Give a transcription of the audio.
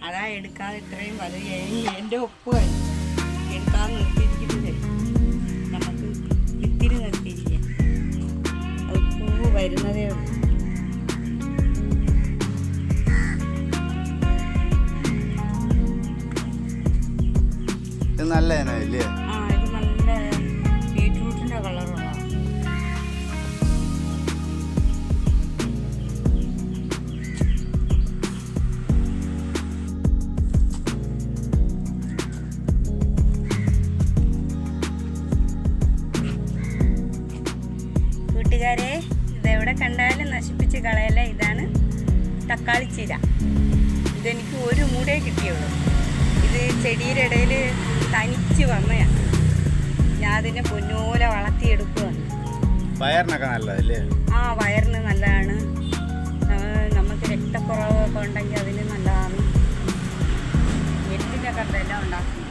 അതാ എടുക്കാതെ ഇത്രയും വലുതായി. എൻ്റെ ഒപ്പ് എടുക്കാതെ നിർത്തിയിരിക്കുന്നത് നമുക്ക് വിത്തിന് നിർത്തിയിരിക്കാം. അത് പൂവ് വരുന്നതേ ഉള്ളൂ. ഇത് നല്ല ഇനല്ലേ? ആ, ഇത് നല്ല ബീറ്റ്റൂട്ടിൻ്റെ കളറുള്ള. കൂട്ടുകാരെ, ഇതെവിടെ കണ്ടാലും നശിപ്പിച്ച് കളയല്ല. ഇതാണ് തക്കാളി ചീര. ഇതെനിക്ക് ഒരു മൂടേ കിട്ടിയുള്ളൂ. ഇത് ചെടിയുടെ ഇടയിൽ തനിച്ച് വന്നതാണ്. ഞാൻ അതിനെ പൊന്നോലെ വളർത്തിയെടുക്കുകയാണ്. വയറിനൊക്കെ നല്ലതല്ലേ? ആ, വയറിന് നല്ലതാണ്. നമുക്ക് രക്തക്കുറവൊക്കെ ഉണ്ടെങ്കിൽ അതിന് നല്ലതാണ്. എല്ലിനൊക്കെ എല്ലാം ഉണ്ടാക്കും.